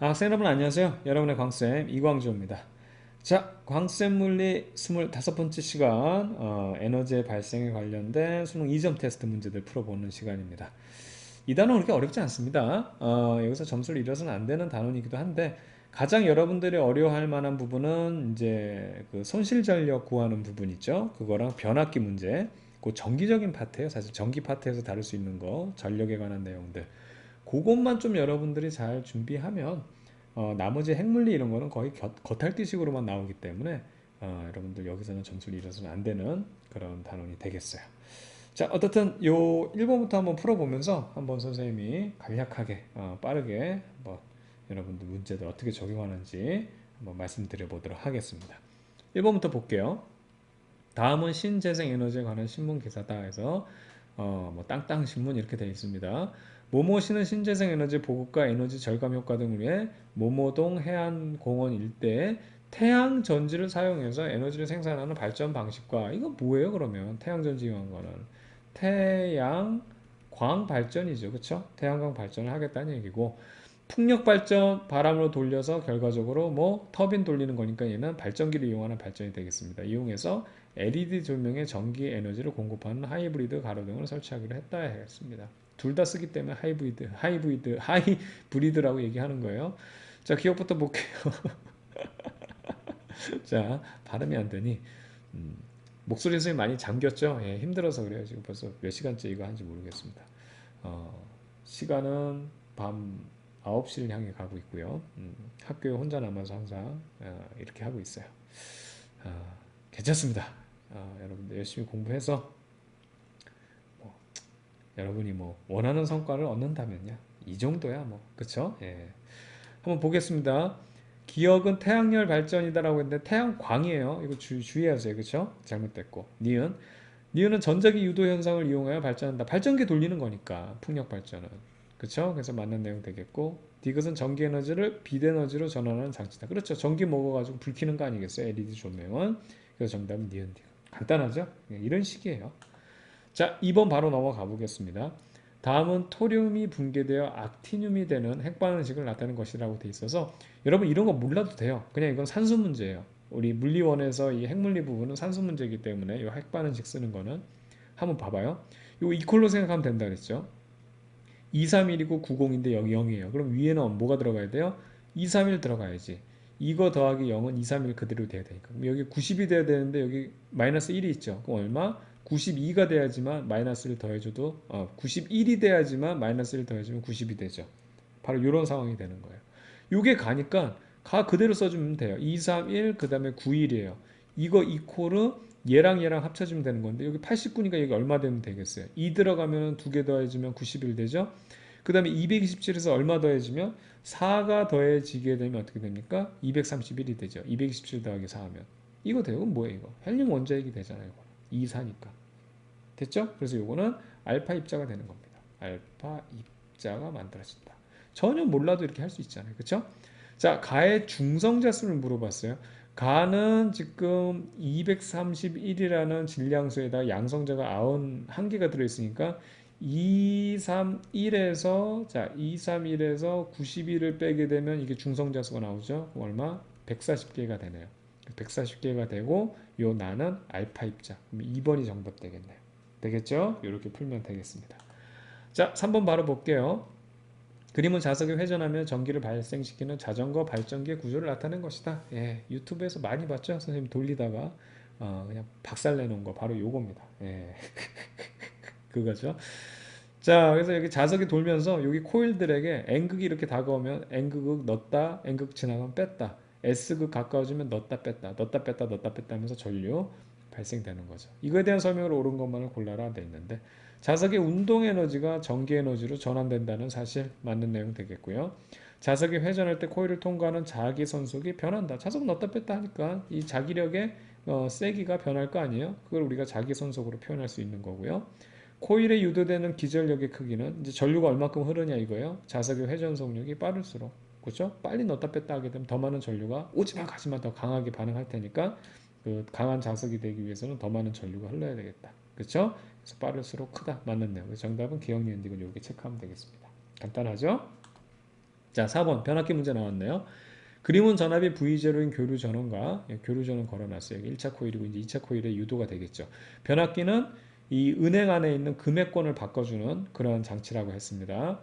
학생 여러분 안녕하세요. 여러분의 광쌤 이광조입니다. 자, 광쌤 물리 25번째 시간 에너지의 발생에 관련된 수능 2점 테스트 문제들 풀어보는 시간입니다. 이 단어 그렇게 어렵지 않습니다. 여기서 점수를 잃어서는 안 되는 단원이기도 한데 가장 여러분들이 어려워할 만한 부분은 이제 그 손실 전력 구하는 부분 있죠. 그거랑 변압기 문제. 그 정기적인 파트예요. 사실 전기 파트에서 다룰 수 있는 거, 전력에 관한 내용들. 그것만 좀 여러분들이 잘 준비하면 나머지 핵물리 이런 거는 거의 겉핥기식으로만 나오기 때문에 여러분들 여기서는 점수를 잃어서는 안 되는 그런 단원이 되겠어요. 자, 어떻든 요 1번부터 한번 풀어보면서 한번 선생님이 간략하게 빠르게 한번 여러분들 문제들 어떻게 적용하는지 한번 말씀드려 보도록 하겠습니다. 1번부터 볼게요. 다음은 신재생에너지에 관한 신문 기사다 해서 뭐 땅땅 신문 이렇게 되어 있습니다. 모모시는 신재생에너지 보급과 에너지 절감 효과 등을 위해 모모동 해안공원 일대에 태양 전지를 사용해서 에너지를 생산하는 발전 방식과 이건 뭐예요 그러면 태양전지 이용한 거는 태양광 발전이죠. 그쵸? 태양광 발전을 하겠다는 얘기고 풍력 발전 바람으로 돌려서 결과적으로 뭐 터빈 돌리는 거니까 얘는 발전기를 이용하는 발전이 되겠습니다. 이용해서 LED 조명에 전기 에너지를 공급하는 하이브리드 가로등을 설치하기로 했다 했습니다. 둘 다 쓰기 때문에 하이브리드라고 얘기하는 거예요. 자, 기억부터 볼게요. 자, 발음이 안 되니 목소리 소리 많이 잠겼죠? 예, 힘들어서 그래요. 지금 벌써 몇 시간째 이거 하는지 모르겠습니다. 시간은 밤 9시를 향해 가고 있고요. 학교에 혼자 남아서 항상 이렇게 하고 있어요. 괜찮습니다. 여러분들 열심히 공부해서 뭐, 여러분이 뭐 원하는 성과를 얻는다면요. 이 정도야 뭐 그쵸? 예. 한번 보겠습니다. 기억은 태양열 발전이다라고 했는데 태양광이에요. 이거 주의하세요. 그쵸? 잘못됐고 니은은 전자기 유도 현상을 이용하여 발전한다. 발전기 돌리는 거니까 풍력 발전은 그쵸? 그래서 맞는 내용 되겠고 디귿은 전기 에너지를 빛 에너지로 전환하는 장치다. 그렇죠. 전기 먹어가지고 불 켜는 거 아니겠어요? LED 조명은. 그래서 정답은 니은 디귿. 간단하죠? 예, 이런 식이에요. 자, 2번 바로 넘어가 보겠습니다. 다음은 토륨이 붕괴되어 악티늄이 되는 핵반응식을 나타내는 것이라고 돼 있어서 여러분 이런 거 몰라도 돼요. 그냥 이건 산수 문제예요. 우리 물리원에서 이 핵물리 부분은 산수 문제이기 때문에 이 핵반응식 쓰는 거는 한번 봐봐요. 이거 이퀄로 생각하면 된다 그랬죠. 231이고 90인데 여기 0이에요. 그럼 위에는 뭐가 들어가야 돼요? 231 들어가야지. 이거 더하기 0은 231 그대로 돼야 되니까. 그럼 여기 90이 돼야 되는데 여기 마이너스 1이 있죠. 그럼 얼마? 92가 돼야지만 마이너스를 더해줘도 91이 돼야지만 마이너스를 더해주면 90이 되죠. 바로 이런 상황이 되는 거예요. 요게 가니까 가 그대로 써주면 돼요. 231 그 다음에 91이에요. 이거 이코르 얘랑 합쳐주면 되는 건데 여기 89니까 여기 얼마 되면 되겠어요? 2 들어가면 두 개 더해주면 91 되죠? 그 다음에 227에서 얼마 더해지면 4가 더해지게 되면 어떻게 됩니까? 231이 되죠. 227 더하기 4 하면. 이거 돼요. 이건 뭐예요 이거? 헬륨 원자핵이 되잖아요. 이거. 2, 4니까. 됐죠? 그래서 이거는 알파 입자가 되는 겁니다. 알파 입자가 만들어진다. 전혀 몰라도 이렇게 할 수 있잖아요. 그쵸? 자, 가의 중성자 수를 물어봤어요. 가는 지금 231이라는 질량수에다 양성자가 91개가 들어있으니까 231에서 자 231에서 91을 빼게 되면 이게 중성자 수가 나오죠. 그럼 얼마? 140개가 되네요. 140개가 되고 요 나는 알파 입자. 그럼 2번이 정답 되겠네요. 되겠죠? 이렇게 풀면 되겠습니다. 자, 3번 바로 볼게요. 그림은 자석이 회전하며 전기를 발생시키는 자전거 발전기의 구조를 나타낸 것이다. 예, 유튜브에서 많이 봤죠? 선생님 돌리다가 그냥 박살 내놓은 거 바로 요겁니다. 예, 그거죠. 자, 그래서 여기 자석이 돌면서 여기 코일들에게 N극이 이렇게 다가오면 N극 넣었다, N극 지나가면 뺐다, S극 가까워지면 넣었다 뺐다, 넣었다 뺐다, 넣었다 뺐다 하면서 전류 발생되는 거죠. 이거에 대한 설명을 옳은 것만을 골라라 돼 있는데 자석의 운동 에너지가 전기 에너지로 전환된다는 사실 맞는 내용 되겠고요. 자석이 회전할 때 코일을 통과하는 자기 선속이 변한다. 자석 넣었다 뺐다 하니까 이 자기력의 세기가 변할 거 아니에요? 그걸 우리가 자기 선속으로 표현할 수 있는 거고요. 코일에 유도되는 기전력의 크기는 이제 전류가 얼마큼 흐르냐 이거예요. 자석의 회전 속력이 빠를수록 그렇죠? 빨리 넣었다 뺐다 하게 되면 더 많은 전류가 오지마 가지마 더 강하게 반응할 테니까 그 강한 자석이 되기 위해서는 더 많은 전류가 흘러야 되겠다. 그렇죠? 그래서 빠를수록 크다. 맞는 내용. 정답은 기억 니은 디귿 이렇게 체크하면 되겠습니다. 간단하죠? 자, 4번 변압기 문제 나왔네요. 그림은 전압이 V0인 교류 전원과 교류 전원 걸어놨어요. 1차 코일이고 이제 2차 코일의 유도가 되겠죠. 변압기는 이 은행 안에 있는 금액권을 바꿔주는 그런 장치라고 했습니다.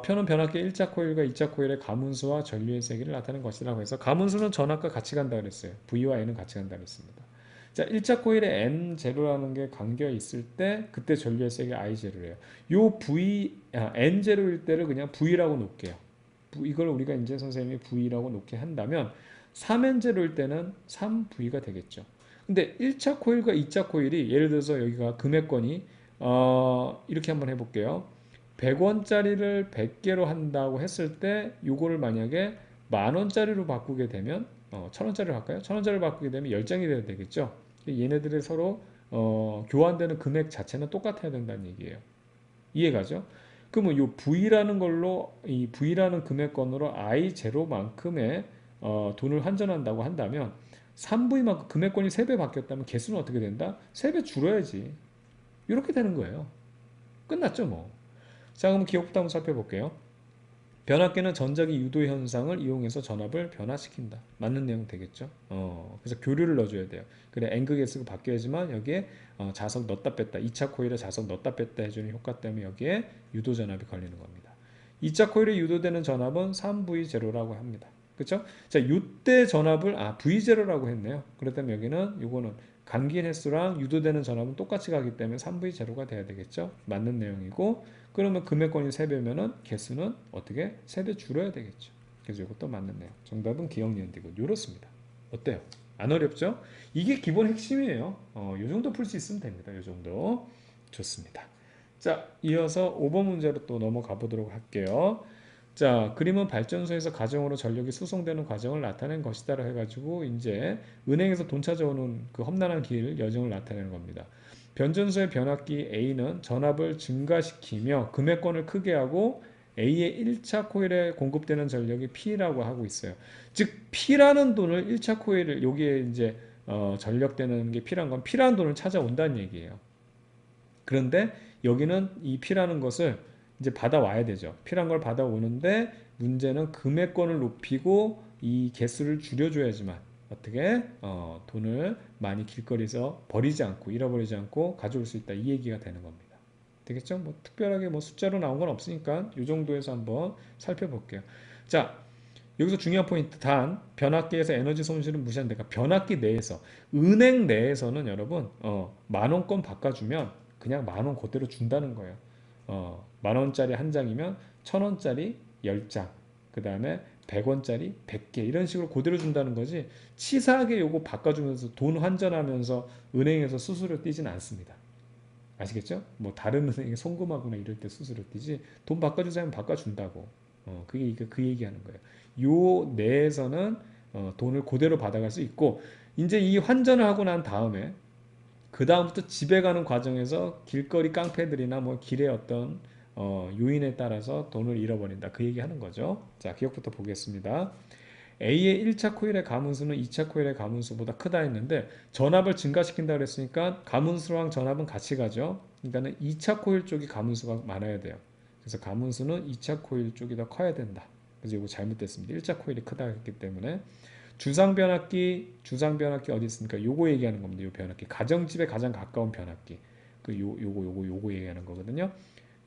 표는 변압기 1차 코일과 2차 코일의 가문수와 전류의 세기를 나타내는 것이라고 해서 가문수는 전압과 같이 간다 그랬어요. V와 N은 같이 간다 그랬습니다. 자, 1차 코일에 N0라는 게 감겨 있을 때 그때 전류의 세기가 I0예요. 요 N0일 때를 그냥 V라고 놓을게요. 이걸 우리가 이제 선생님이 V라고 놓게 한다면 3N0일 때는 3V가 되겠죠. 근데 1차 코일과 2차 코일이 예를 들어서 여기가 금액권이 이렇게 한번 해볼게요. 100원짜리를 100개로 한다고 했을 때 요거를 만약에 만원짜리로 바꾸게 되면 1000원짜리로 할까요? 1000원짜리로 바꾸게 되면 10장이 돼야 되겠죠. 얘네들이 서로 교환되는 금액 자체는 똑같아야 된다는 얘기예요. 이해가죠? 그러면 요 V라는 걸로 이 V라는 금액권으로 I0만큼의 돈을 환전한다고 한다면 3V만큼 금액권이 3배 바뀌었다면 개수는 어떻게 된다? 3배 줄어야지. 이렇게 되는 거예요. 끝났죠 뭐. 자, 그럼 기억부터 한번 살펴볼게요. 변압기는 전자기 유도 현상을 이용해서 전압을 변화시킨다. 맞는 내용 되겠죠? 그래서 교류를 넣어줘야 돼요. 그래, N극에 쓰고 바뀌어야지만 여기에 자석 넣었다 뺐다. 2차 코일에 자석 넣었다 뺐다 해주는 효과 때문에 여기에 유도 전압이 걸리는 겁니다. 2차 코일에 유도되는 전압은 3V0라고 합니다. 그렇죠? 자, 이때 전압을 V0라고 했네요. 그렇다면 여기는 이거는 감긴 횟수랑 유도되는 전압은 똑같이 가기 때문에 3V0가 돼야 되겠죠? 맞는 내용이고 그러면 금액권이 3배면은 개수는 어떻게? 3배 줄여야 되겠죠. 그래서 이것도 맞는 내용. 정답은 기억 니은이고 이렇습니다. 어때요? 안 어렵죠? 이게 기본 핵심이에요. 이 정도 풀 수 있으면 됩니다. 이 정도. 좋습니다. 자, 이어서 5번 문제로 또 넘어가 보도록 할게요. 자, 그림은 발전소에서 가정으로 전력이 수송되는 과정을 나타낸 것이다 해가지고 이제 은행에서 돈 찾아오는 그 험난한 길 여정을 나타내는 겁니다. 변전소의 변압기 A는 전압을 증가시키며 금액권을 크게 하고 A의 1차 코일에 공급되는 전력이 P라고 하고 있어요. 즉 P라는 돈을 1차 코일을 여기에 이제 전력되는 게 P란 건 P라는 돈을 찾아온다는 얘기예요. 그런데 여기는 이 P라는 것을 이제 받아와야 되죠. P란 걸 받아오는데 문제는 금액권을 높이고 이 개수를 줄여줘야지만 어떻게 돈을 많이 길거리에서 버리지 않고 잃어버리지 않고 가져올 수 있다 이 얘기가 되는 겁니다. 되겠죠? 뭐 특별하게 뭐 숫자로 나온 건 없으니까 이 정도에서 한번 살펴볼게요. 자, 여기서 중요한 포인트 단 변압기에서 에너지 손실은 무시한다. 그러니까 변압기 내에서 은행 내에서는 여러분 만원권 바꿔주면 그냥 만원 그대로 준다는 거예요. 만원짜리 한 장이면 1000원짜리 10장 그 다음에 100원짜리 100개 이런 식으로 그대로 준다는 거지 치사하게 요거 바꿔주면서 돈 환전하면서 은행에서 수수료 떼진 않습니다. 아시겠죠? 뭐 다른 은행에 송금하거나 이럴 때 수수료 떼지 돈 바꿔주세요 하면 바꿔준다고 그게 그 얘기하는 거예요. 요 내에서는 돈을 그대로 받아갈 수 있고 이제 이 환전을 하고 난 다음에 그 다음부터 집에 가는 과정에서 길거리 깡패들이나 뭐 길의 어떤 요인에 따라서 돈을 잃어버린다 그 얘기하는 거죠. 자, 기억부터 보겠습니다. A의 1차 코일의 가문수는 2차 코일의 가문수보다 크다 했는데 전압을 증가시킨다 그랬으니까 가문수랑 전압은 같이 가죠. 그러니까 2차 코일 쪽이 가문수가 많아야 돼요. 그래서 가문수는 2차 코일 쪽이 더 커야 된다. 그래서 이거 잘못됐습니다. 1차 코일이 크다 했기 때문에 주상변압기 어디 있습니까? 요거 얘기하는 겁니다. 요 변압기. 가정집에 가장 가까운 변압기. 요거 얘기하는 거거든요.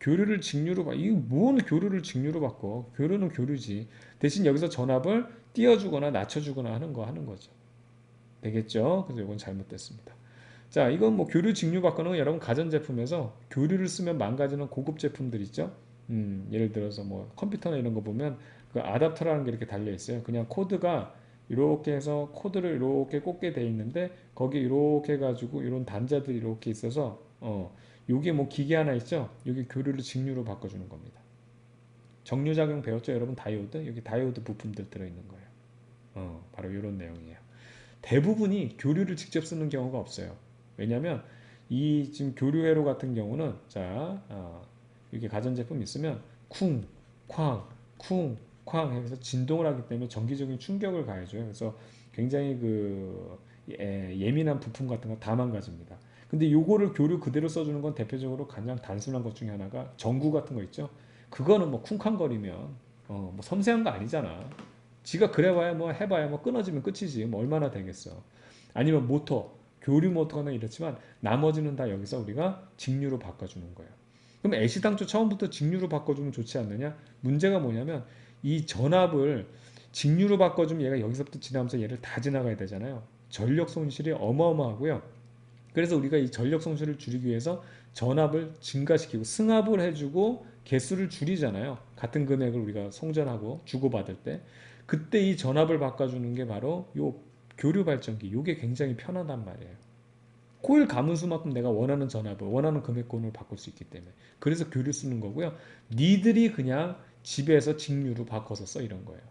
교류를 직류로 바 이게 뭔 교류를 직류로 바꿔? 교류는 교류지. 대신 여기서 전압을 띄워주거나 낮춰주거나 하는 거죠. 되겠죠? 그래서 이건 잘못됐습니다. 자, 이건 뭐 교류 직류 바꾸는 건 여러분 가전제품에서 교류를 쓰면 망가지는 고급 제품들 있죠? 예를 들어서 뭐 컴퓨터나 이런 거 보면 그 아답터라는 게 이렇게 달려 있어요. 그냥 코드가 이렇게 해서 코드를 이렇게 꽂게 돼 있는데 거기 이렇게 해가지고 이런 단자들이 이렇게 있어서 요게 뭐 기계 하나 있죠? 여기 교류를 직류로 바꿔주는 겁니다. 정류작용 배웠죠? 여러분 다이오드? 여기 다이오드 부품들 들어있는 거예요. 바로 이런 내용이에요. 대부분이 교류를 직접 쓰는 경우가 없어요. 왜냐하면 이 지금 교류회로 같은 경우는 자 이게 가전제품 있으면 쿵, 쾅, 쿵, 쾅 해서 진동을 하기 때문에 전기적인 충격을 가해줘요. 그래서 굉장히 그 예민한 부품 같은 거 다 망가집니다. 근데 요거를 교류 그대로 써주는 건 대표적으로 가장 단순한 것 중에 하나가 전구 같은 거 있죠. 그거는 뭐 쿵쾅거리면 뭐 섬세한 거 아니잖아. 지가 그래봐야 뭐 해봐야 뭐 끊어지면 끝이지. 뭐 얼마나 되겠어. 아니면 모터, 교류 모터나 이렇지만 나머지는 다 여기서 우리가 직류로 바꿔주는 거예요. 그럼 애시당초 처음부터 직류로 바꿔주면 좋지 않느냐? 문제가 뭐냐면 이 전압을 직류로 바꿔주면 얘가 여기서부터 지나면서 얘를 다 지나가야 되잖아요. 전력 손실이 어마어마하고요. 그래서 우리가 이 전력 손실을 줄이기 위해서 전압을 증가시키고 승합을 해주고 개수를 줄이잖아요. 같은 금액을 우리가 송전하고 주고받을 때 그때 이 전압을 바꿔주는 게 바로 요 교류 발전기. 요게 굉장히 편하단 말이에요. 코일 가문수만큼 내가 원하는 전압을 원하는 금액권을 바꿀 수 있기 때문에 그래서 교류 쓰는 거고요. 니들이 그냥 집에서 직류로 바꿔서 써 이런 거예요.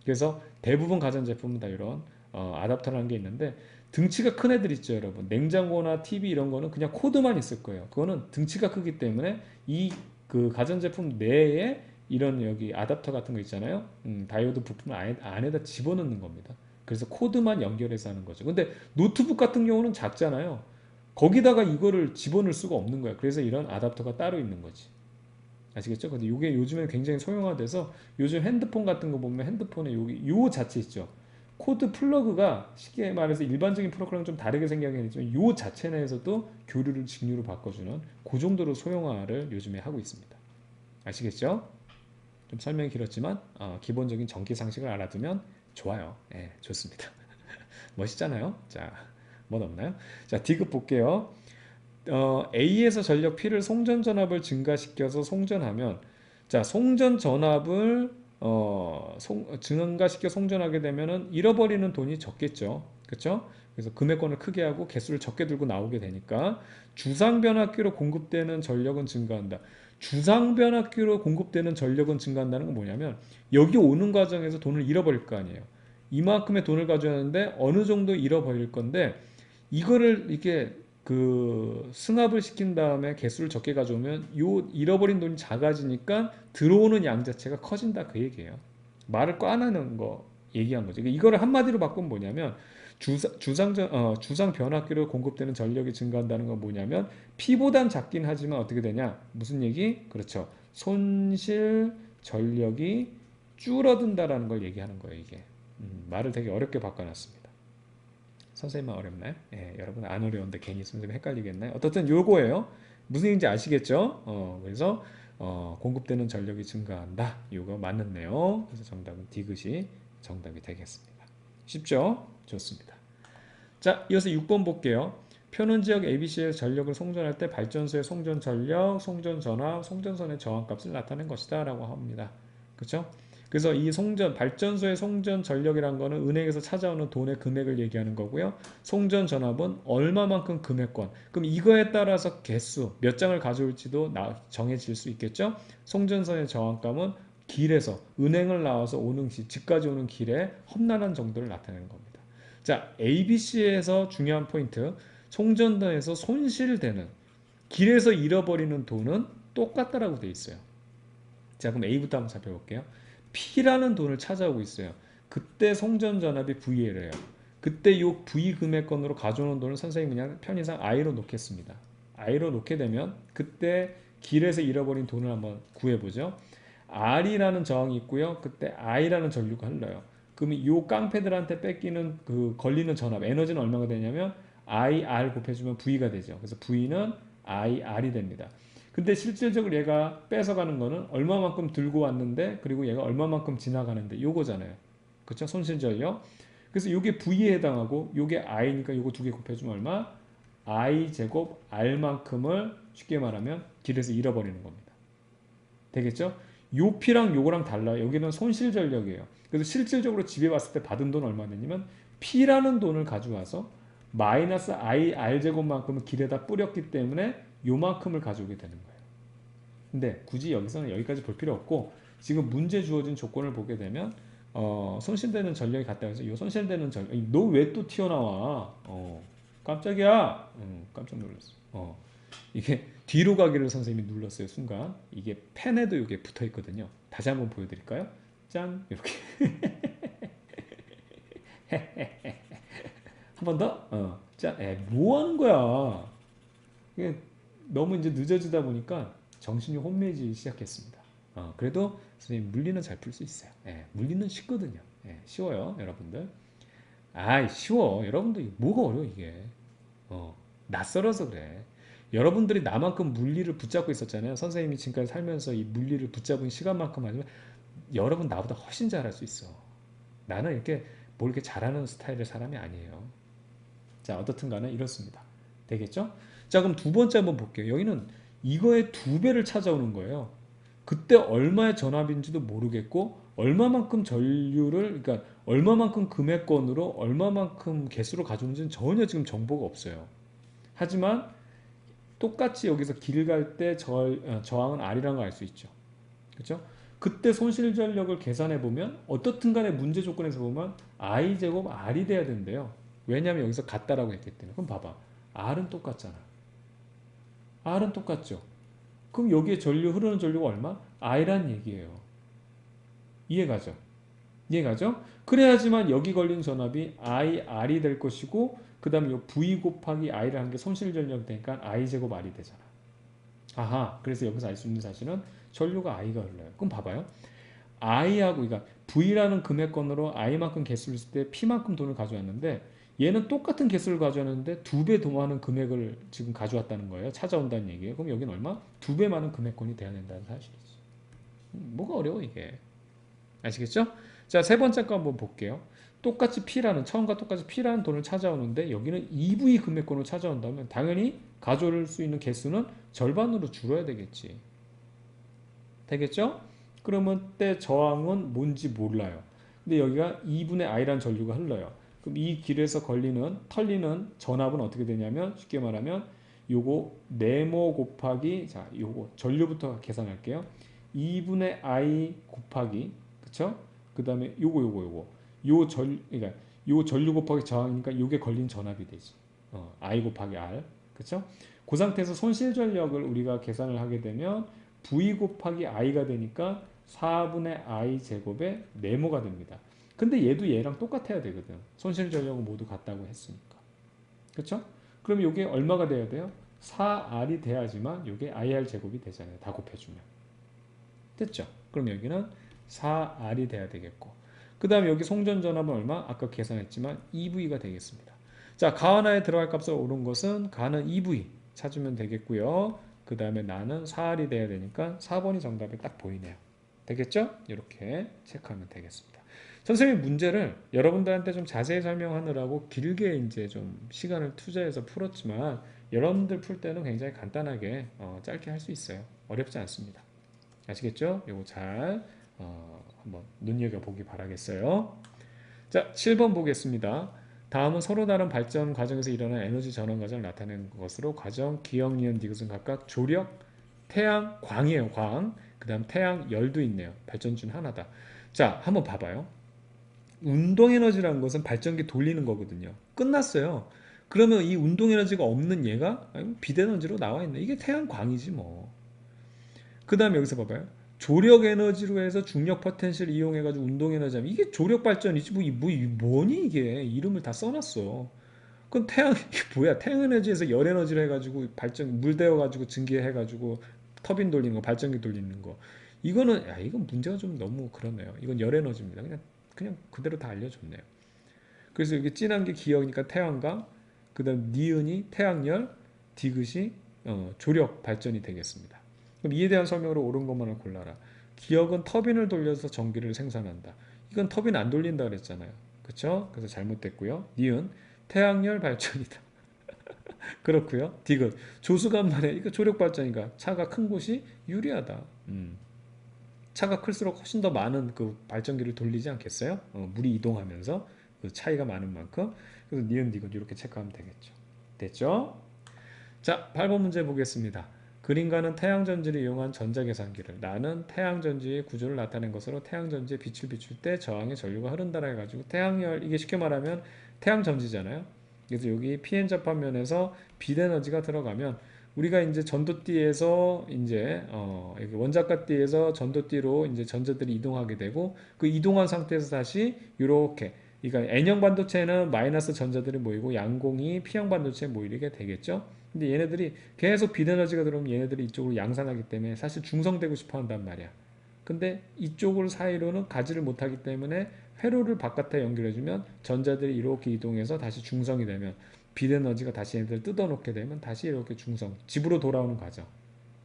그래서 대부분 가전제품은 다 이런 아답터라는 게 있는데 등치가 큰 애들 있죠 여러분. 냉장고나 TV 이런 거는 그냥 코드만 있을 거예요. 그거는 등치가 크기 때문에 이 그 가전제품 내에 이런 여기 아답터 같은 거 있잖아요. 다이오드 부품을 안에다 집어넣는 겁니다. 그래서 코드만 연결해서 하는 거죠. 근데 노트북 같은 경우는 작잖아요. 거기다가 이거를 집어넣을 수가 없는 거야. 그래서 이런 아답터가 따로 있는 거지. 아시겠죠? 근데 이게 요즘에 굉장히 소형화돼서 요즘 핸드폰 같은 거 보면 핸드폰에 여기 요 자체 있죠. 코드 플러그가 쉽게 말해서 일반적인 프로그램랑 좀 다르게 생각하긴 했지만 요 자체 내에서도 교류를 직류로 바꿔주는 그 정도로 소형화를 요즘에 하고 있습니다. 아시겠죠? 좀 설명이 길었지만 기본적인 전기 상식을 알아두면 좋아요. 예, 좋습니다. 멋있잖아요. 자, 뭐 없나요? 자, D급 볼게요. A에서 전력 P를 송전 전압을 증가시켜서 송전하면 자 송전 전압을 증가시켜 송전하게 되면은 잃어버리는 돈이 적겠죠. 그렇죠? 그래서 금액권을 크게 하고 개수를 적게 들고 나오게 되니까 주상 변압기로 공급되는 전력은 증가한다. 주상 변압기로 공급되는 전력은 증가한다는 건 뭐냐면 여기 오는 과정에서 돈을 잃어버릴 거 아니에요. 이만큼의 돈을 가져야 하는데 어느 정도 잃어버릴 건데 이거를 이렇게 그 승합을 시킨 다음에 개수를 적게 가져오면 요 잃어버린 돈이 작아지니까 들어오는 양 자체가 커진다 그 얘기예요. 말을 꽈내는 거 얘기한 거죠. 이거를 한마디로 바꾸면 뭐냐면 주상 변압기로 공급되는 전력이 증가한다는 건 뭐냐면 P보단 작긴 하지만 어떻게 되냐? 무슨 얘기? 그렇죠. 손실 전력이 줄어든다라는 걸 얘기하는 거예요, 이게. 말을 되게 어렵게 바꿔놨습니다. 선생님만 어렵나요? 예, 여러분 안 어려운데 괜히 선생님 헷갈리겠나요? 어떻든 요거예요. 무슨 얘기인지 아시겠죠? 그래서 공급되는 전력이 증가한다. 요거 맞는 내용. 그래서 정답은 디귿이 정답이 되겠습니다. 쉽죠? 좋습니다. 자, 이어서 6번 볼게요. 표는 지역 ABC에서 전력을 송전할 때 발전소의 송전 전력, 송전 전압, 송전선의 저항값을 나타낸 것이다 라고 합니다. 그렇죠? 그래서 이 발전소의 송전 전력이란 거는 은행에서 찾아오는 돈의 금액을 얘기하는 거고요. 송전 전압은 얼마만큼 금액권. 그럼 이거에 따라서 개수, 몇 장을 가져올지도 정해질 수 있겠죠? 송전선의 저항감은 길에서, 은행을 나와서 오는 집까지 오는 길에 험난한 정도를 나타내는 겁니다. 자, ABC에서 중요한 포인트. 송전선에서 손실되는, 길에서 잃어버리는 돈은 똑같다라고 돼 있어요. 자, 그럼 A부터 한번 살펴볼게요. P라는 돈을 찾아오고 있어요. 그때 송전 전압이 VL이에요. 그때 이 V 금액권으로 가져오는 돈을 선생님이 그냥 편의상 I로 놓겠습니다. I로 놓게 되면 그때 길에서 잃어버린 돈을 한번 구해보죠. R이라는 저항이 있고요. 그때 I라는 전류가 흘러요. 그러면 이 깡패들한테 뺏기는 그 걸리는 전압 에너지는 얼마가 되냐면 IR 곱해주면 V가 되죠. 그래서 V는 IR이 됩니다. 근데 실질적으로 얘가 뺏어가는 거는 얼마만큼 들고 왔는데 그리고 얘가 얼마만큼 지나가는데 요거잖아요. 그쵸? 손실전력. 그래서 요게 V에 해당하고 요게 I니까 요거 두 개 곱해주면 얼마? I 제곱 R만큼을 쉽게 말하면 길에서 잃어버리는 겁니다. 되겠죠? 요 P랑 요거랑 달라요. 여기는 손실전력이에요. 그래서 실질적으로 집에 왔을 때 받은 돈 얼마 되냐면 P라는 돈을 가져와서 마이너스 I R제곱만큼을 길에다 뿌렸기 때문에 요만큼을 가져오게 되는 거예요. 근데 굳이 여기서는 여기까지 볼 필요 없고 지금 문제 주어진 조건을 보게 되면 손실되는 전력이 같다 해서 이 손실되는 전력 너 왜 또 튀어나와? 깜짝이야. 깜짝 놀랐어. 이게 뒤로 가기를 선생님이 눌렀어요. 순간 이게 펜에도 이게 붙어 있거든요. 다시 한번 보여드릴까요? 짠 이렇게 한 번 더. 짠. 뭐 하는 거야? 이게 너무 이제 늦어지다 보니까 정신이 혼미해지기 시작했습니다. 그래도 선생님 물리는 잘 풀 수 있어요. 예, 물리는 쉽거든요. 예, 쉬워요, 여러분들. 아이, 쉬워. 여러분들 뭐가 어려워 이게. 낯설어서 그래. 여러분들이 나만큼 물리를 붙잡고 있었잖아요. 선생님이 지금까지 살면서 이 물리를 붙잡은 시간만큼 아니면 여러분 나보다 훨씬 잘할 수 있어. 나는 이렇게 뭘 이렇게 잘하는 스타일의 사람이 아니에요. 자, 어떻든 간에 이렇습니다. 되겠죠? 자, 그럼 두 번째 한번 볼게요. 여기는 이거의 두 배를 찾아오는 거예요. 그때 얼마의 전압인지도 모르겠고 얼마만큼 전류를 그러니까 얼마만큼 금액권으로 얼마만큼 개수로 가져오는지는 전혀 지금 정보가 없어요. 하지만 똑같이 여기서 길 갈 때 저항은 R이라는 걸 알 수 있죠. 그렇죠? 그때 손실 전력을 계산해 보면 어떻든 간에 문제 조건에서 보면 I 제곱 R이 돼야 된대요. 왜냐하면 여기서 같다라고 했기 때문에. 그럼 봐봐. R은 똑같잖아. R은 똑같죠. 그럼 여기에 흐르는 전류가 얼마? I란 얘기예요. 이해가죠? 이해가죠? 그래야지만 여기 걸린 전압이 IR이 될 것이고 그 다음에 이 V 곱하기 I를 한 게 손실 전력 되니까 I 제곱 R이 되잖아. 아하, 그래서 여기서 알 수 있는 사실은 전류가 I가 흘러요. 그럼 봐봐요. I하고 그러니까 V라는 금액권으로 I만큼 개수를 쓸 때 P만큼 돈을 가져왔는데 얘는 똑같은 개수를 가져왔는데 두 배 더 많은 금액을 지금 가져왔다는 거예요. 찾아온다는 얘기예요. 그럼 여기는 얼마? 두 배 많은 금액권이 돼야 된다는 사실이지. 뭐가 어려워 이게. 아시겠죠? 자, 세 번째 거 한번 볼게요. 똑같이 P라는 처음과 똑같이 P라는 돈을 찾아오는데 여기는 EV 금액권을 찾아온다면 당연히 가져올 수 있는 개수는 절반으로 줄어야 되겠지. 되겠죠? 그러면 때 저항은 뭔지 몰라요. 근데 여기가 2분의 I라는 전류가 흘러요. 그럼 이 길에서 털리는 전압은 어떻게 되냐면 쉽게 말하면 요거 네모 곱하기 자 요거 전류부터 계산할게요. 2분의 I 곱하기 그쵸? 그 다음에 요거 그러니까 요 전류 곱하기 저항이니까 요게 걸린 전압이 되지. I 곱하기 R 그쵸? 그 상태에서 손실 전력을 우리가 계산을 하게 되면 V 곱하기 I가 되니까 4분의 I 제곱의 네모가 됩니다. 근데 얘도 얘랑 똑같아야 되거든. 손실 전력은 모두 같다고 했으니까. 그쵸? 그럼 이게 얼마가 돼야 돼요? 4R이 돼야지만 이게 IR 제곱이 되잖아요. 다 곱해주면. 됐죠? 그럼 여기는 4R이 돼야 되겠고. 그 다음에 여기 송전전압은 얼마? 아까 계산했지만 EV가 되겠습니다. 자, 가하나에 들어갈 값을 오른 것은 가는 EV 찾으면 되겠고요. 그 다음에 나는 4R이 돼야 되니까 4번이 정답이 딱 보이네요. 되겠죠? 이렇게 체크하면 되겠습니다. 선생님이 문제를 여러분들한테 좀 자세히 설명하느라고 길게 이제 좀 시간을 투자해서 풀었지만 여러분들 풀 때는 굉장히 간단하게 짧게 할 수 있어요. 어렵지 않습니다. 아시겠죠? 이거 잘 한번 눈여겨보기 바라겠어요. 자, 7번 보겠습니다. 다음은 서로 다른 발전 과정에서 일어난 에너지 전환 과정을 나타내는 것으로 과정, 기억, 니은, 디귿은 각각 조력, 태양, 광이에요. 광. 그 다음 태양, 열도 있네요. 발전 중 하나다. 자, 한번 봐봐요. 운동 에너지라는 것은 발전기 돌리는 거거든요. 끝났어요. 그러면 이 운동 에너지가 없는 얘가 비대너지로 나와 있네. 이게 태양광이지 뭐. 그 다음에 여기서 봐봐요. 조력 에너지로 해서 중력 포텐셜 이용해가지고 운동 에너지 하면 이게 조력 발전이지 뭐니 이게 이름을 다 써놨어. 그건 이게 뭐야? 태양 에너지에서 열 에너지를 해가지고 물 데워가지고 증기해가지고 터빈 돌리는 거, 발전기 돌리는 거. 이거는 이건 문제가 좀 너무 그러네요. 이건 열 에너지입니다. 그냥 그대로 다 알려줬네요. 그래서 여기 진한 게 기억이니까 태양광, 그다음 니은이 태양열, 디귿이 조력 발전이 되겠습니다. 그럼 이에 대한 설명으로 옳은 것만을 골라라. 기억은 터빈을 돌려서 전기를 생산한다. 이건 터빈 안 돌린다 그랬잖아요. 그렇죠? 그래서 잘못됐고요. 니은 태양열 발전이다. 그렇고요. 디귿 조수간만에 이거 조력 발전이니까 차가 큰 곳이 유리하다. 차가 클수록 훨씬 더 많은 그 발전기를 돌리지 않겠어요? 물이 이동하면서 그 차이가 많은 만큼. 그래서 니은 디귿 이렇게 체크하면 되겠죠. 됐죠? 자, 8번 문제 보겠습니다. 그림과는 태양전지를 이용한 전자계산기를 나는 태양전지의 구조를 나타낸 것으로 태양전지에 빛을 비출 때 저항의 전류가 흐른다라 해가지고 태양열 이게 쉽게 말하면 태양전지잖아요. 그래서 여기 PN 접합면에서 빛에너지가 들어가면 우리가 이제 전도띠에서 이제 원자가띠에서 전도띠로 이제 전자들이 이동하게 되고 그 이동한 상태에서 다시 이렇게 그러니까 N형 반도체는 마이너스 전자들이 모이고 양공이 P형 반도체에 모이게 되겠죠. 근데 얘네들이 계속 빛에너지가 들어오면 얘네들이 이쪽으로 양산하기 때문에 사실 중성되고 싶어 한단 말이야. 근데 이쪽을 사이로는 가지를 못하기 때문에 회로를 바깥에 연결해주면 전자들이 이렇게 이동해서 다시 중성이 되면 빛 에너지가 다시 얘네들 뜯어놓게 되면 다시 이렇게 중성, 집으로 돌아오는 과정.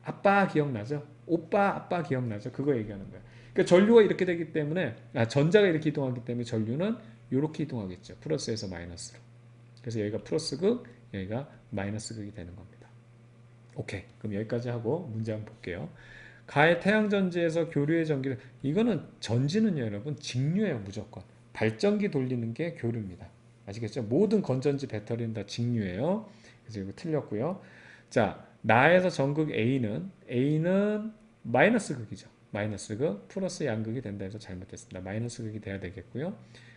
아빠 기억나죠? 오빠, 아빠 기억나죠? 그거 얘기하는 거예요. 그러니까 전류가 이렇게 되기 때문에, 전자가 이렇게 이동하기 때문에 전류는 이렇게 이동하겠죠. 플러스에서 마이너스로. 그래서 여기가 플러스 극, 여기가 마이너스 극이 되는 겁니다. 오케이. 그럼 여기까지 하고 문제 한번 볼게요. 가의 태양전지에서 교류의 전기를, 이거는 전지는요, 여러분, 직류예요, 무조건. 발전기 돌리는 게 교류입니다. 아시겠죠? 모든 건전지 배터리는 다 직류예요. 그래서 이거 틀렸고요. 자, 나에서 전극 A는 마이너스 극이죠. 마이너스 극 플러스 양극이 된다 해서 잘못됐습니다. 마이너스 극이 돼야 되겠고요.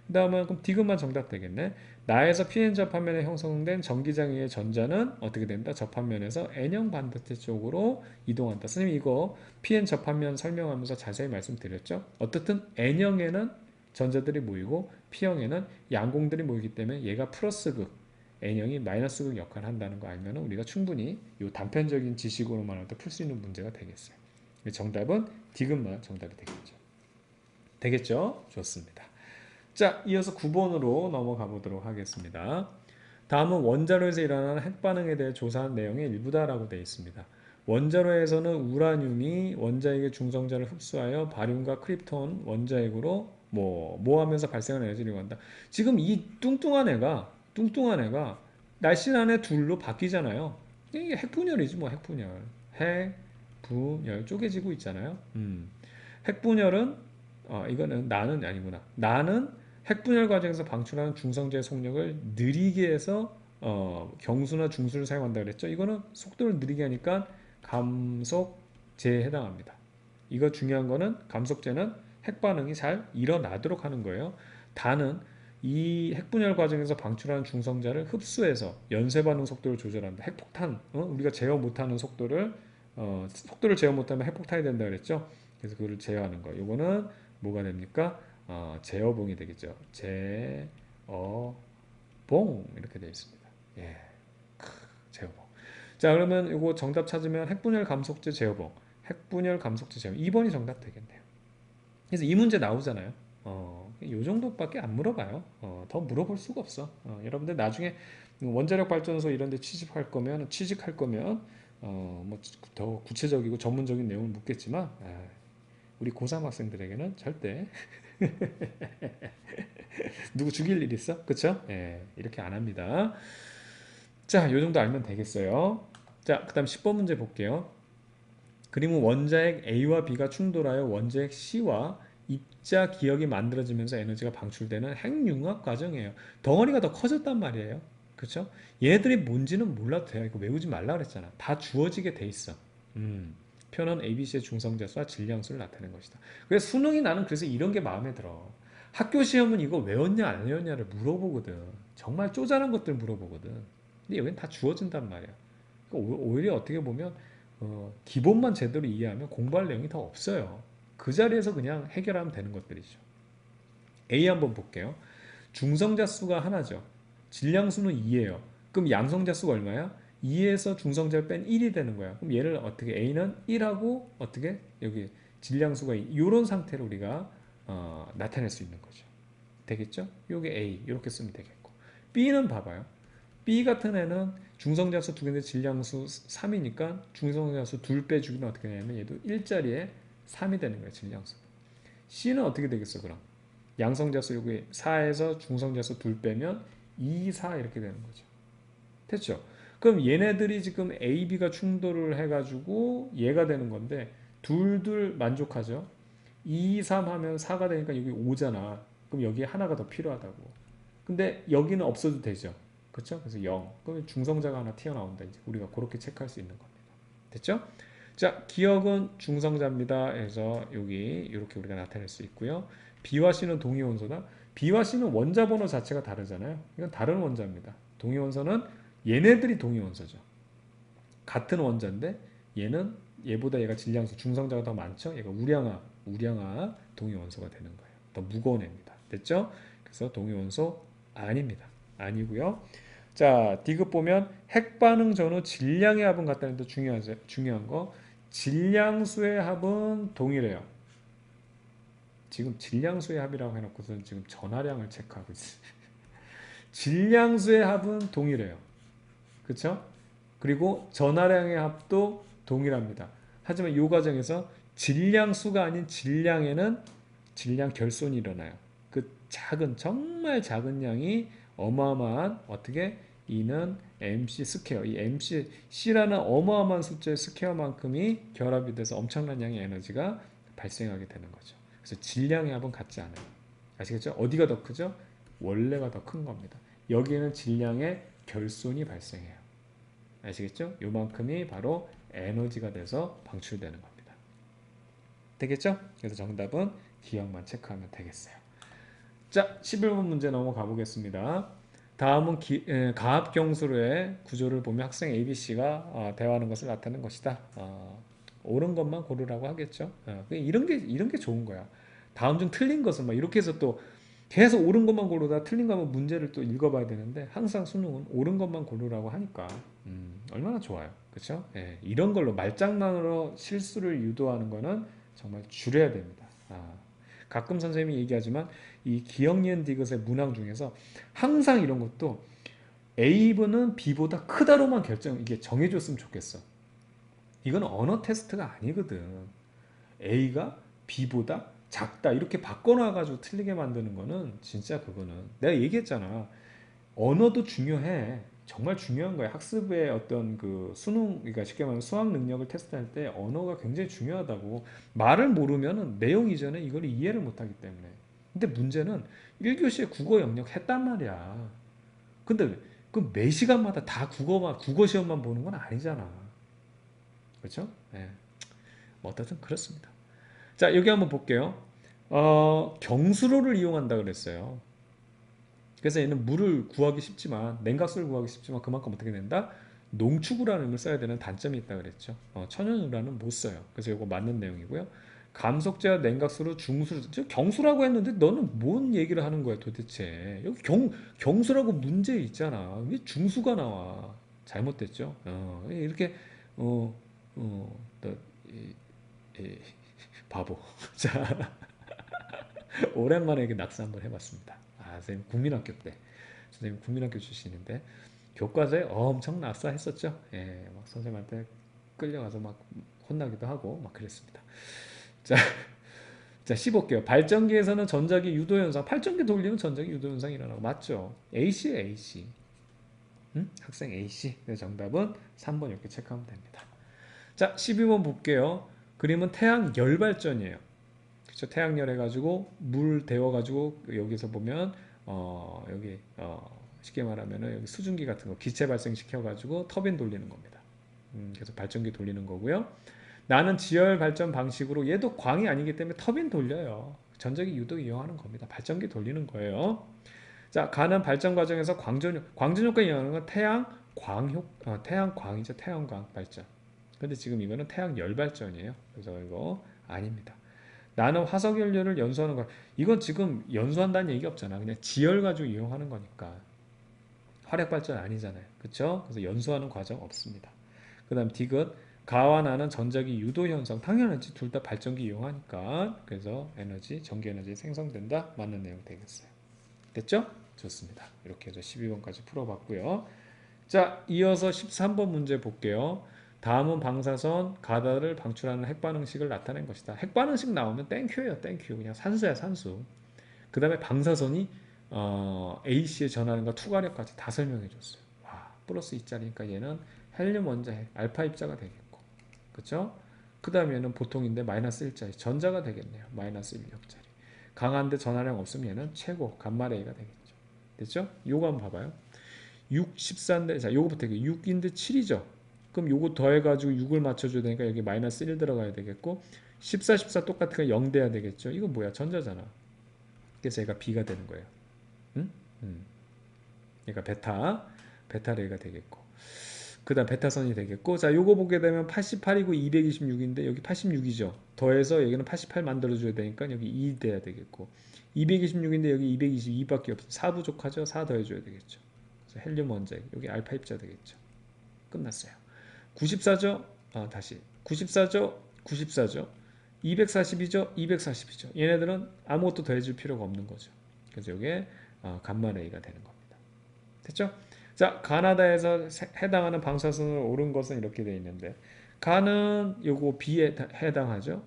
그 다음은 그럼 D극만 정답 되겠네. 나에서 PN 접합면에 형성된 전기장애의 전자는 어떻게 된다? 접합면에서 N형 반도체 쪽으로 이동한다. 선생님 이거 PN 접합면 설명하면서 자세히 말씀드렸죠. 어떻든 N형에는 전자들이 모이고 P형에는 양공들이 모이기 때문에 얘가 플러스 극, N형이 마이너스 극 역할을 한다는 거 알면 우리가 충분히 이 단편적인 지식으로만 할 때 풀 수 있는 문제가 되겠어요. 정답은 D급만 정답이 되겠죠. 되겠죠? 좋습니다. 자, 이어서 9번으로 넘어가 보도록 하겠습니다. 다음은 원자로에서 일어나는 핵반응에 대해 조사한 내용의 일부다라고 되어 있습니다. 원자로에서는 우라늄이 원자핵의 중성자를 흡수하여 바륨과 크립톤 원자핵으로 뭐 하면서 발생하는 에너지를 이용한다. 지금 이 뚱뚱한 애가 날씬한 애 둘로 바뀌잖아요. 이게 핵분열이지 뭐 핵분열. 핵분열 쪼개지고 있잖아요. 핵분열은 이거는 나는 아니구나. 나는 핵분열 과정에서 방출하는 중성자의 속력을 느리게 해서 경수나 중수를 사용한다 그랬죠. 이거는 속도를 느리게 하니까 감속제에 해당합니다. 이거 중요한 거는 감속제는 핵반응이 잘 일어나도록 하는 거예요. 다는 이 핵분열 과정에서 방출하는 중성자를 흡수해서 연쇄반응 속도를 조절한다. 핵폭탄, 우리가 제어 못하는 속도를 제어 못하면 핵폭탄이 된다 그랬죠. 그래서 그걸 제어하는 거. 이거는 뭐가 됩니까? 제어봉이 되겠죠. 제어봉 이렇게 되어 있습니다. 예, 제어봉. 자, 그러면 이거 정답 찾으면 핵분열 감속제 제어봉, 핵분열 감속제 제어봉 2번이 정답 되겠네요. 그래서 이 문제 나오잖아요. 요 정도밖에 안 물어봐요. 더 물어볼 수가 없어. 여러분들 나중에 원자력 발전소 이런 데 취직할 거면 뭐 더 구체적이고 전문적인 내용을 묻겠지만 우리 고3 학생들에게는 절대 누구 죽일 일 있어? 그쵸? 예, 이렇게 안 합니다. 자, 요 정도 알면 되겠어요. 자, 그 다음 10번 문제 볼게요. 그림은 원자핵 A와 B가 충돌하여 원자핵 C와 입자 기역이 만들어지면서 에너지가 방출되는 핵융합 과정이에요. 덩어리가 더 커졌단 말이에요. 그렇죠? 얘들이 뭔지는 몰라도 돼요. 이거 외우지 말라 그랬잖아. 다 주어지게 돼 있어. 표는 ABC의 중성자수와 질량수를 나타내는 것이다. 그래서 수능이 나는 그래서 이런 게 마음에 들어. 학교 시험은 이거 외웠냐 안 외웠냐를 물어보거든. 정말 쪼잔한 것들 물어보거든. 근데 여기는 다 주어진단 말이야. 그러니까 오히려 어떻게 보면 기본만 제대로 이해하면 공부할 내용이 더 없어요. 그 자리에서 그냥 해결하면 되는 것들이죠. A 한번 볼게요. 중성자 수가 하나죠. 질량수는 2예요. 그럼 양성자 수가 얼마야? 2에서 중성자를 뺀 1이 되는 거야. 그럼 얘를 어떻게 A는 1하고 어떻게 여기 질량수가 이런 상태로 우리가 나타낼 수 있는 거죠. 되겠죠? 요게 A 이렇게 쓰면 되겠고 B는 봐봐요. B 같은 애는 중성자수 두 개인데 질량수 3이니까 중성자수 둘 빼주기면 어떻게 되냐면 얘도 1자리에 3이 되는 거예요. 질량수. C는 어떻게 되겠어 그럼? 양성자수 여기 4에서 중성자수 둘 빼면 2, 4 이렇게 되는 거죠. 됐죠? 그럼 얘네들이 지금 A, B가 충돌을 해가지고 얘가 되는 건데 둘둘 만족하죠? 2, 3 하면 4가 되니까 여기 5잖아. 그럼 여기에 하나가 더 필요하다고. 근데 여기는 없어도 되죠. 그렇죠? 그래서 0. 그러면 중성자가 하나 튀어나온다. 이제 우리가 그렇게 체크할 수 있는 겁니다. 됐죠? 자, 기억은 중성자입니다. 해서 여기 이렇게 우리가 나타낼 수 있고요. B와 C는 동위 원소다. B와 C는 원자 번호 자체가 다르잖아요. 이건 다른 원자입니다. 동위 원소는 얘네들이 동위 원소죠. 같은 원자인데 얘는 얘보다 얘가 질량수 중성자가 더 많죠. 얘가 우량화 동위 원소가 되는 거예요. 더 무거운 애입니다. 됐죠? 그래서 동위 원소 아닙니다. 아니고요. 자, D급 보면 핵반응 전후 질량의 합은 같다는 데 중요한 거. 질량수의 합은 동일해요. 지금 질량수의 합이라고 해놓고서는 지금 전하량을 체크하고 있어요. 질량수의 합은 동일해요. 그쵸? 그리고 전하량의 합도 동일합니다. 하지만 이 과정에서 질량수가 아닌 질량에는 질량 결손이 일어나요. 그 작은 정말 작은 양이 어마어마한 어떻게 이는 MC 스퀘어 이 MC C라는 어마어마한 숫자의 스퀘어만큼이 결합이 돼서 엄청난 양의 에너지가 발생하게 되는 거죠. 그래서 질량의 합은 같지 않아요. 아시겠죠? 어디가 더 크죠? 원래가 더 큰 겁니다. 여기에는 질량의 결손이 발생해요. 아시겠죠? 요만큼이 바로 에너지가 돼서 방출되는 겁니다. 되겠죠? 그래서 정답은 기억만 체크하면 되겠어요. 자, 11번 문제 넘어가 보겠습니다. 다음은 가압경수로의 구조를 보면 학생 ABC가 대화하는 것을 나타내는 것이다. 옳은 것만 고르라고 하겠죠. 이런 게 좋은 거야. 다음 중 틀린 것을 막 이렇게 해서 또 계속 옳은 것만 고르다 틀린 거면 문제를 또 읽어봐야 되는데 항상 수능은 옳은 것만 고르라고 하니까 얼마나 좋아요. 그렇죠? 예, 이런 걸로 말장난으로 실수를 유도하는 거는 정말 줄여야 됩니다. 가끔 선생님이 얘기하지만 이 기억, 니은, 디귿의 문항 중에서 항상 이런 것도 A분은 B보다 크다로만 이게 정해줬으면 좋겠어. 이건 언어 테스트가 아니거든. A가 B보다 작다 이렇게 바꿔놔가지고 틀리게 만드는 거는 진짜 그거는 내가 얘기했잖아. 언어도 중요해. 정말 중요한 거야. 학습의 어떤 그 수능, 그러니까 쉽게 말하면 수학 능력을 테스트할 때 언어가 굉장히 중요하다고. 말을 모르면은 내용 이전에 이걸 이해를 못하기 때문에. 근데 문제는 1교시에 국어 영역 했단 말이야. 근데 그 매 시간마다 다 국어 시험만 보는 건 아니잖아. 그렇죠? 예. 뭐 어쨌든 그렇습니다. 자, 여기 한번 볼게요. 경수로를 이용한다 그랬어요. 그래서 얘는 물을 구하기 쉽지만 냉각수를 구하기 쉽지만 그만큼 어떻게 된다? 농축우라는 을 써야 되는 단점이 있다 그랬죠. 천연우라는 못 써요. 그래서 이거 맞는 내용이고요. 감속제와 냉각수로 중수를 경수라고 했는데 너는 뭔 얘기를 하는 거야 도대체? 여기 경수라고 문제 있잖아. 왜 중수가 나와? 잘못됐죠. 이렇게 어, 너, 바보. 자, 오랜만에 이렇게 낙서 한번 해봤습니다. 선생님 국민학교 때 선생님 국민학교 출신인데 교과서에 엄청 낙서했었죠. 예, 막 선생님한테 끌려가서 막 혼나기도 하고 막 그랬습니다. 자, 자 15개요. 발전기에서는 전자기 유도 현상, 발전기 돌리면 전자기 유도 현상이 일어나고 맞죠? A씨에 AC. 학생 A씨. 정답은 3번 이렇게 체크하면 됩니다. 자, 12번 볼게요. 그림은 태양 열발전이에요. 그렇죠? 태양열 해가지고 물 데워가지고 여기서 보면 여기 쉽게 말하면은 여기 수증기 같은 거 기체 발생시켜가지고 터빈 돌리는 겁니다. 그래서 발전기 돌리는 거고요. 나는 지열 발전 방식으로 얘도 광이 아니기 때문에 터빈 돌려요. 전자기 유도 이용하는 겁니다. 발전기 돌리는 거예요. 자, 가는 발전 과정에서 광전 효과 이용하는 건 태양광이죠. 태양광 발전. 근데 지금 이거는 태양 열 발전이에요. 그래서 이거 아닙니다. 나는 화석 연료를 연소하는 거. 이건 지금 연소한다는 얘기 없잖아. 그냥 지열 가지고 이용하는 거니까. 화력 발전 아니잖아요. 그렇죠? 그래서 연소하는 과정 없습니다. 그다음 디귿 가와 나는 전자기 유도 현상. 당연하지. 둘 다 발전기 이용하니까. 그래서 전기 에너지 생성된다. 맞는 내용 되겠어요. 됐죠? 좋습니다. 이렇게 해서 12번까지 풀어봤고요. 자, 이어서 13번 문제 볼게요. 다음은 방사선 가다를 방출하는 핵반응식을 나타낸 것이다. 핵반응식 나오면 땡큐예요. 땡큐. 그냥 산수야 산수. 그 다음에 방사선이 A씨의 전하는과 투과력까지 다 설명해 줬어요. 와, 플러스 2짜리니까 얘는 헬륨 원자핵 알파 입자가 되겠고 그쵸? 그 다음에 얘는 보통인데 마이너스 1짜리 전자가 되겠네요. 마이너스 1력짜리. 강한데 전하량 없으면 얘는 최고 감마레이가 되겠죠. 됐죠? 요거 한번 봐봐요. 6, 14인데 자 요거부터 6인데 7이죠. 그럼 요거 더해가지고 6을 맞춰줘야 되니까 여기 마이너스 1 들어가야 되겠고 14, 14 똑같으니까 0 돼야 되겠죠. 이거 뭐야? 전자잖아. 그래서 얘가 B가 되는 거예요. 응? 얘가 베타레이가 되겠고 그 다음 베타선이 되겠고 자 요거 보게 되면 88이고 226인데 여기 86이죠. 더해서 여기는 88 만들어줘야 되니까 여기 2 돼야 되겠고 226인데 여기 222밖에 없어. 4 부족하죠. 4 더해줘야 되겠죠. 그래서 헬륨 원자핵 여기 알파 입자 되겠죠. 끝났어요. 94죠? 다시 94죠? 94죠? 240이죠? 240이죠. 얘네들은 아무것도 더해줄 필요가 없는 거죠. 그래서 이게 감마 A가 되는 겁니다. 됐죠? 자, 가나다에서 해당하는 방사선으로 오른 것은 이렇게 되어 있는데 가는 요거 B에 해당하죠.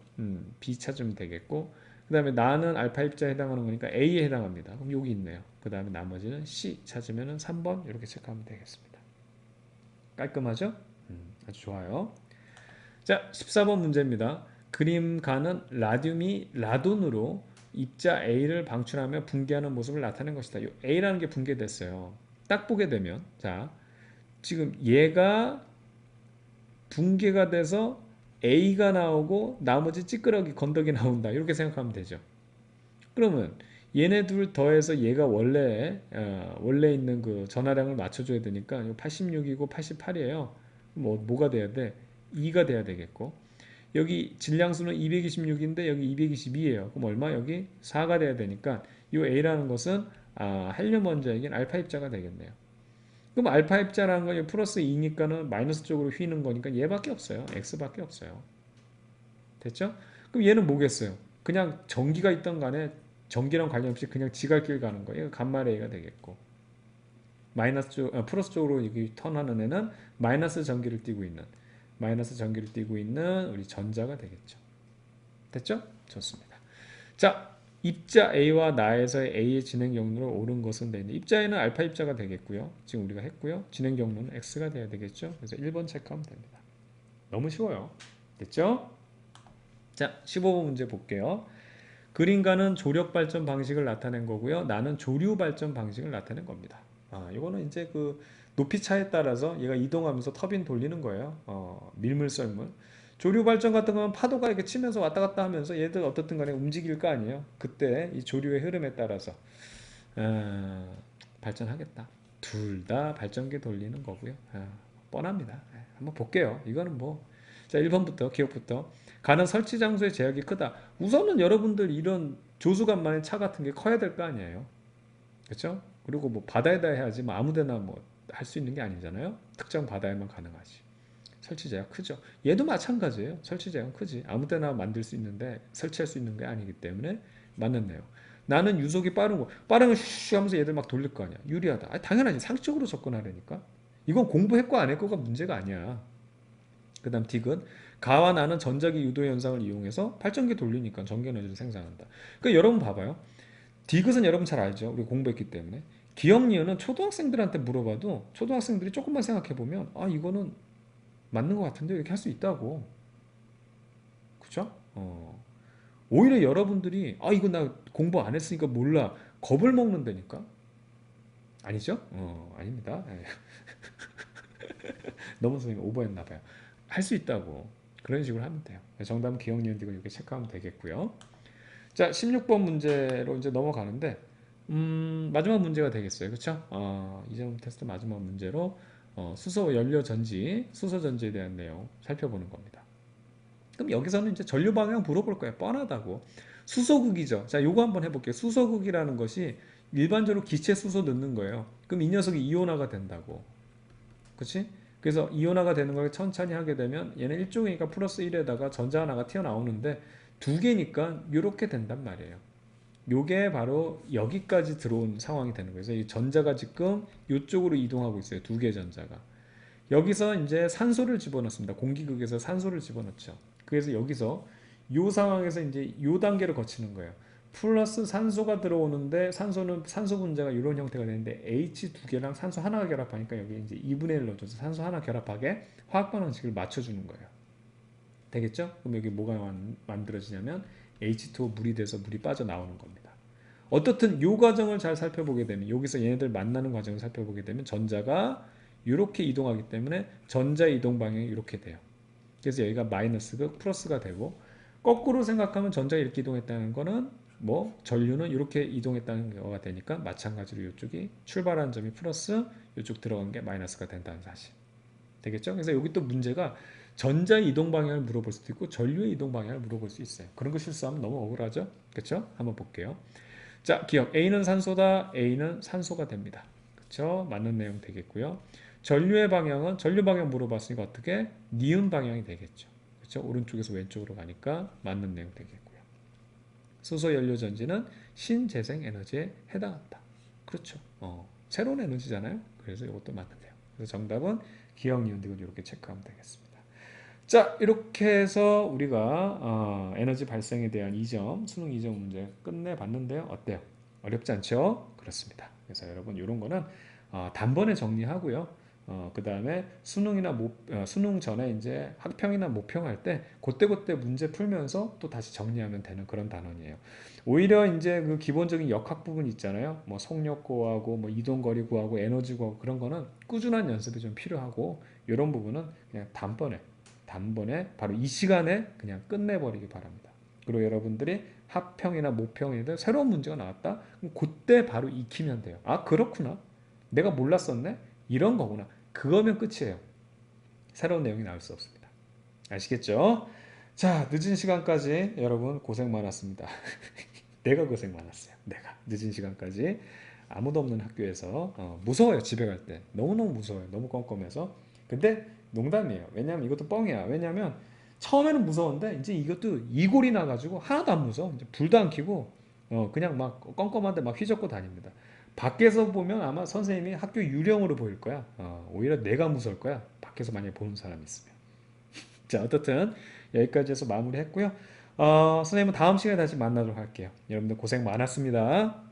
B 찾으면 되겠고 그 다음에 나는 알파 입자에 해당하는 거니까 A에 해당합니다. 그럼 여기 있네요. 그 다음에 나머지는 C 찾으면 3번 이렇게 체크하면 되겠습니다. 깔끔하죠? 아주 좋아요. 자, 14번 문제입니다. 그림 가는 라듐이 라돈으로 입자 A를 방출하며 붕괴하는 모습을 나타낸 것이다. 이 A라는 게 붕괴됐어요. 딱 보게 되면 자, 지금 얘가 붕괴가 돼서 A가 나오고 나머지 찌끄러기 건더기 나온다. 이렇게 생각하면 되죠. 그러면 얘네 둘 더해서 얘가 원래 있는 그 전하량을 맞춰줘야 되니까 86이고 88이에요. 뭐가 돼야 돼? 2가 돼야 되겠고 여기 질량수는 226인데 여기 222예요. 그럼 얼마? 여기 4가 돼야 되니까 이 A라는 것은 헬륨 원자에겐 알파 입자가 되겠네요. 그럼 알파 입자라는 건 플러스 2니까는 마이너스 쪽으로 휘는 거니까 얘밖에 없어요. X밖에 없어요. 됐죠? 그럼 얘는 뭐겠어요? 그냥 전기가 있던 간에 전기랑 관련 없이 그냥 지갈길 가는 거예요. 감마 A가 되겠고 플러스 쪽으로 여기 턴하는 애는 마이너스 전기를 띠고 있는 우리 전자가 되겠죠. 됐죠? 좋습니다. 자, 입자 A와 나에서의 A의 진행 경로로 옳은 것은 되는데 입자에는 알파 입자가 되겠고요. 지금 우리가 했고요. 진행 경로는 X가 돼야 되겠죠. 그래서 1번 체크하면 됩니다. 너무 쉬워요. 됐죠? 자, 15번 문제 볼게요. 그림가는 조력 발전 방식을 나타낸 거고요. 나는 조류 발전 방식을 나타낸 겁니다. 이거는 이제 그 높이 차에 따라서 얘가 이동하면서 터빈 돌리는 거예요. 밀물 썰물. 조류 발전 같은 거는 파도가 이렇게 치면서 왔다 갔다 하면서 얘들 어떻든 간에 움직일 거 아니에요. 그때 이 조류의 흐름에 따라서 발전하겠다. 둘 다 발전기 돌리는 거고요. 뻔합니다. 한번 볼게요. 이거는 뭐 자, 1번부터 기억부터 가는 설치 장소의 제약이 크다. 우선은 여러분들 이런 조수간만의 차 같은 게 커야 될 거 아니에요. 그렇죠? 그리고 뭐 바다에다 해야지 뭐 아무데나 뭐 할 수 있는 게 아니잖아요. 특정 바다에만 가능하지. 설치 제약 크죠. 얘도 마찬가지예요. 설치 제약은 크지. 아무데나 만들 수 있는데 설치할 수 있는 게 아니기 때문에 맞는데요. 나는 유속이 빠른 거. 빠른 거 슈슈 하면서 얘들 막 돌릴 거 아니야. 유리하다. 당연하지. 상식적으로 접근하려니까. 이건 공부했고 안 했고가 문제가 아니야. 그 다음 딕은 가와 나는 전자기 유도 현상을 이용해서 발전기 돌리니까 전기 에너지를 생산한다. 그러니까 여러분 봐봐요. 디귿은 여러분 잘 알죠? 우리 공부했기 때문에. 기억 니은은 초등학생들한테 물어봐도 초등학생들이 조금만 생각해보면 이거는 맞는 것 같은데 이렇게 할 수 있다고. 그죠? 오히려 여러분들이 이거 나 공부 안 했으니까 몰라. 겁을 먹는다니까? 아니죠? 아닙니다. 너무 선생님 오버했나 봐요. 할 수 있다고. 그런 식으로 하면 돼요. 정답은 기억 니은 디귿 이렇게 체크하면 되겠고요. 자, 16번 문제로 이제 넘어가는데 마지막 문제가 되겠어요. 그렇죠? 이점 테스트 마지막 문제로 수소 연료 전지, 수소 전지에 대한 내용 살펴보는 겁니다. 그럼 여기서는 이제 전류 방향 물어볼 거예요. 뻔하다고. 수소극이죠. 자, 요거 한번 해볼게요. 수소극이라는 것이 일반적으로 기체 수소 넣는 거예요. 그럼 이 녀석이 이온화가 된다고. 그렇지? 그래서 이온화가 되는 걸 천천히 하게 되면 얘는 일종이니까 플러스 1에다가 전자 하나가 튀어나오는데 두 개니까 이렇게 된단 말이에요. 요게 바로 여기까지 들어온 상황이 되는 거예요. 그래서 이 전자가 지금 이쪽으로 이동하고 있어요. 두 개의 전자가. 여기서 이제 산소를 집어넣습니다. 공기극에서 산소를 집어넣죠. 그래서 여기서 요 상황에서 이제 요 단계를 거치는 거예요. 플러스 산소가 들어오는데 산소는 산소 분자가 이런 형태가 되는데 H 두 개랑 산소 하나가 결합하니까 여기 이제 2분의 1 넣어줘서 산소 하나 결합하게 화학 반응식을 맞춰주는 거예요. 되겠죠? 그럼 여기 뭐가 만들어지냐면 H2O 물이 돼서 물이 빠져나오는 겁니다. 어떻든 이 과정을 잘 살펴보게 되면 여기서 얘네들 만나는 과정을 살펴보게 되면 전자가 이렇게 이동하기 때문에 전자 이동 방향이 이렇게 돼요. 그래서 여기가 마이너스가 플러스가 되고 거꾸로 생각하면 전자가 이렇게 이동했다는 거는 뭐 전류는 이렇게 이동했다는 거가 되니까 마찬가지로 이쪽이 출발한 점이 플러스 이쪽 들어간 게 마이너스가 된다는 사실. 되겠죠? 그래서 여기 또 문제가 전자의 이동 방향을 물어볼 수도 있고 전류의 이동 방향을 물어볼 수 있어요. 그런 거 실수하면 너무 억울하죠? 그렇죠? 한번 볼게요. 자, 기억. A는 산소다. A는 산소가 됩니다. 그렇죠? 맞는 내용 되겠고요. 전류의 방향은 전류 방향 물어봤으니까 어떻게? 니은 방향이 되겠죠. 그렇죠? 오른쪽에서 왼쪽으로 가니까 맞는 내용 되겠고요. 수소 연료 전지는 신재생 에너지에 해당한다. 그렇죠. 새로운 에너지잖아요. 그래서 이것도 맞는데요. 그래서 정답은 기억, 니은, 디귿 이렇게 체크하면 되겠습니다. 자, 이렇게 해서 우리가 에너지 발생에 대한 2점, 수능 2점 문제 끝내봤는데요. 어때요? 어렵지 않죠? 그렇습니다. 그래서 여러분 이런 거는 단번에 정리하고요. 그 다음에 수능 전에 이제 학평이나 모평할 때 그때 문제 풀면서 또 다시 정리하면 되는 그런 단원이에요. 오히려 이제 그 기본적인 역학 부분 있잖아요. 뭐 속력 구하고 뭐 이동거리 구하고 에너지 구하고 그런 거는 꾸준한 연습이 좀 필요하고 이런 부분은 그냥 단번에 바로 이 시간에 그냥 끝내버리기 바랍니다. 그리고 여러분들이 합평이나 모평이든 새로운 문제가 나왔다? 그럼 그때 바로 익히면 돼요. 아, 그렇구나. 내가 몰랐었네? 이런 거구나. 그거면 끝이에요. 새로운 내용이 나올 수 없습니다. 아시겠죠? 자, 늦은 시간까지 여러분 고생 많았습니다. 내가 고생 많았어요. 내가 늦은 시간까지 아무도 없는 학교에서 무서워요. 집에 갈 때 너무너무 무서워요. 너무 껌껌해서. 근데 농담이에요. 왜냐면 이것도 뻥이야. 왜냐면 처음에는 무서운데 이제 이것도 이골이 나가지고 하나도 안 무서워. 이제 불도 안 켜고 그냥 막 껌껌한데 막 휘젓고 다닙니다. 밖에서 보면 아마 선생님이 학교 유령으로 보일 거야. 오히려 내가 무서울 거야. 밖에서 만약에 보는 사람이 있으면. 자, 어떻든 여기까지 해서 마무리했고요. 선생님은 다음 시간에 다시 만나도록 할게요. 여러분들 고생 많았습니다.